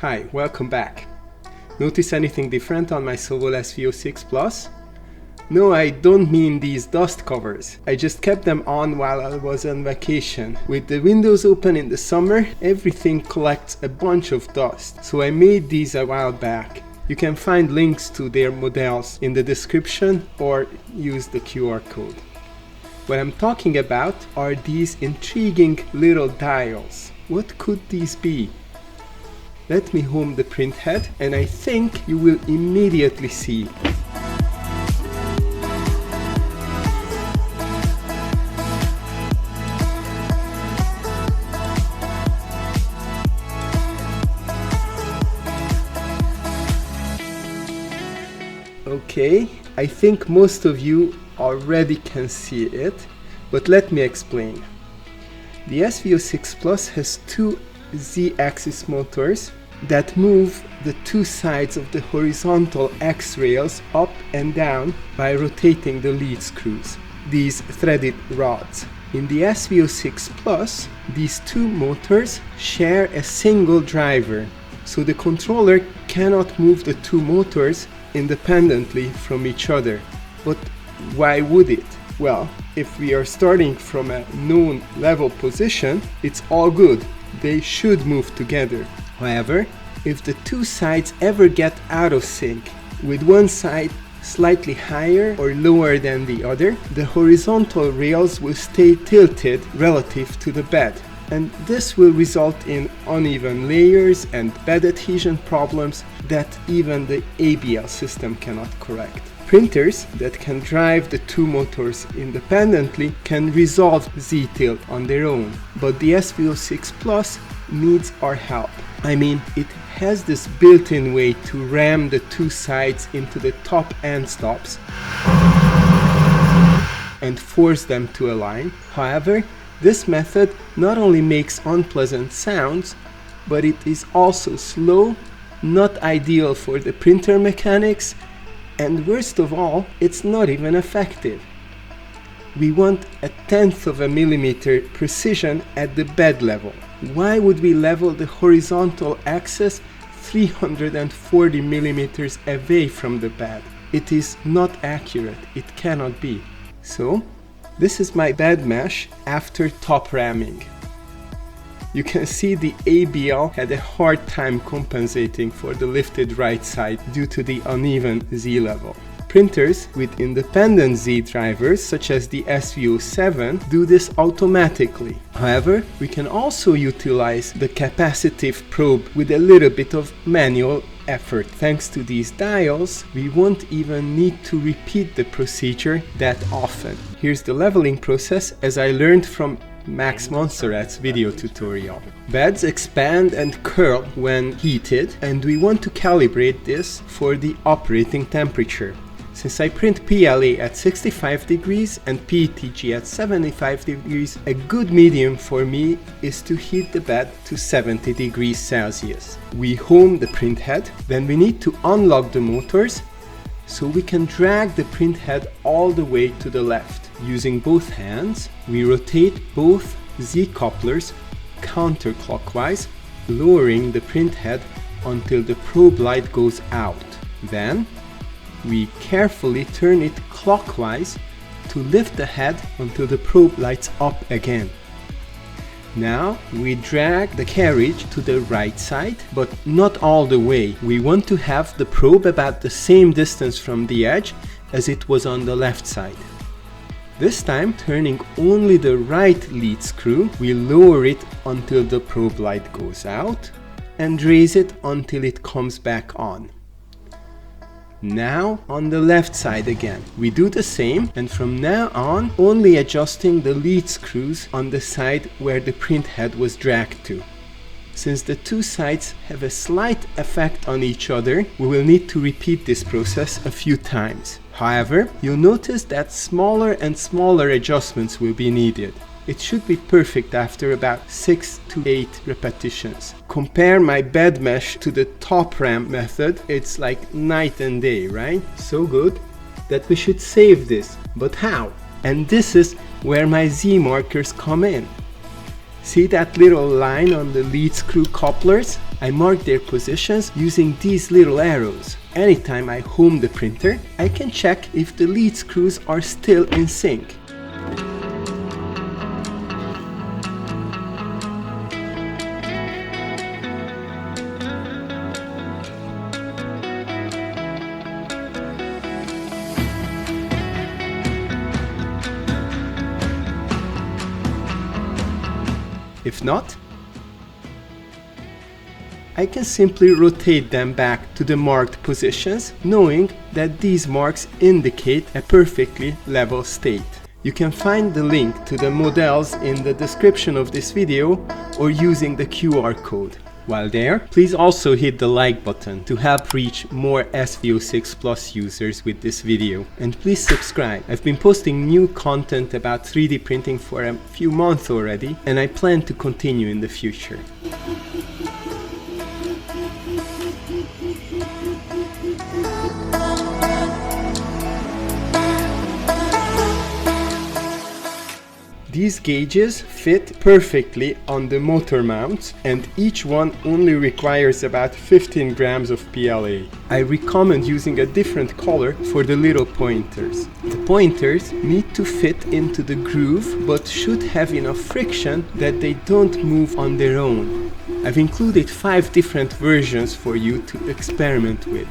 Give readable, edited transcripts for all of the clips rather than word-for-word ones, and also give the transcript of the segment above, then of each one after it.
Hi, welcome back. Notice anything different on my Sovol SV06 Plus? No, I don't mean these dust covers. I just kept them on while I was on vacation. With the windows open in the summer, everything collects a bunch of dust. So I made these a while back. You can find links to their models in the description or use the QR code. What I'm talking about are these intriguing little dials. What could these be? Let me home the print head and I think you will immediately see. Okay, I think most of you already can see it, but let me explain. The SV06 Plus has two Z-axis motors that move the two sides of the horizontal X rails up and down by rotating the lead screws, these threaded rods. In the SV06 Plus, these two motors share a single driver, so the controller cannot move the two motors independently from each other. But why would it? Well, if we are starting from a known level position, it's all good. They should move together. However, if the two sides ever get out of sync, with one side slightly higher or lower than the other, the horizontal rails will stay tilted relative to the bed. And this will result in uneven layers and bed adhesion problems that even the ABL system cannot correct. Printers that can drive the two motors independently can resolve Z-tilt on their own, but the SV06 Plus needs our help. I mean, it has this built-in way to ram the two sides into the top end stops and force them to align. However, this method not only makes unpleasant sounds, but it is also slow, not ideal for the printer mechanics, and worst of all, it's not even effective. We want 1/10 of a millimeter precision at the bed level. Why would we level the horizontal axis 340 millimeters away from the bed? It is not accurate. It cannot be. So, this is my bed mesh after top ramming. You can see the ABL had a hard time compensating for the lifted right side due to the uneven Z level. Printers with independent Z drivers, such as the SV07, do this automatically. However, we can also utilize the capacitive probe with a little bit of manual effort. Thanks to these dials, we won't even need to repeat the procedure that often. Here's the leveling process as I learned from Max Montserrat's video tutorial. Beds expand and curl when heated, and we want to calibrate this for the operating temperature. Since I print PLA at 65 degrees and PETG at 75 degrees, a good medium for me is to heat the bed to 70 degrees Celsius. We home the print head, then we need to unlock the motors so we can drag the print head all the way to the left. Using both hands, we rotate both Z couplers counterclockwise, lowering the print head until the probe light goes out. Then, we carefully turn it clockwise to lift the head until the probe lights up again. Now we drag the carriage to the right side, but not all the way. We want to have the probe about the same distance from the edge as it was on the left side. This time, turning only the right lead screw, we lower it until the probe light goes out and raise it until it comes back on. Now on the left side again. We do the same, and from now on only adjusting the lead screws on the side where the print head was dragged to. Since the two sides have a slight effect on each other, we will need to repeat this process a few times. However, you'll notice that smaller and smaller adjustments will be needed. It should be perfect after about 6 to 8 repetitions. Compare my bed mesh to the top ram method, it's like night and day, right? So good that we should save this. But how? And this is where my Z markers come in. See that little line on the lead screw couplers? I mark their positions using these little arrows. Anytime I home the printer, I can check if the lead screws are still in sync. If not, I can simply rotate them back to the marked positions, knowing that these marks indicate a perfectly level state. You can find the link to the models in the description of this video or using the QR code. While there, please also hit the like button to help reach more SV06 Plus users with this video. And please subscribe. I've been posting new content about 3D printing for a few months already, and I plan to continue in the future. These gauges fit perfectly on the motor mounts, and each one only requires about 15 grams of PLA. I recommend using a different color for the little pointers. The pointers need to fit into the groove but should have enough friction that they don't move on their own. I've included 5 different versions for you to experiment with.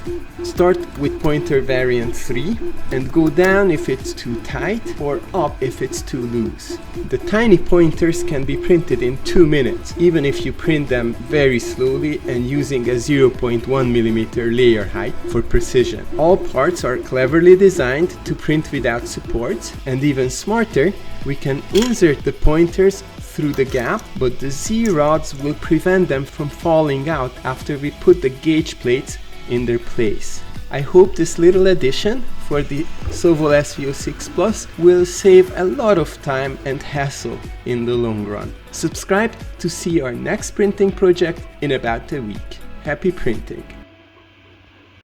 Start with pointer variant 3 and go down if it's too tight or up if it's too loose. The tiny pointers can be printed in 2 minutes, even if you print them very slowly and using a 0.1 mm layer height for precision. All parts are cleverly designed to print without supports, and even smarter, we can insert the pointers through the gap, but the Z-rods will prevent them from falling out after we put the gauge plates in their place. I hope this little addition for the Sovol SV06 Plus will save a lot of time and hassle in the long run. Subscribe to see our next printing project in about a week. Happy printing!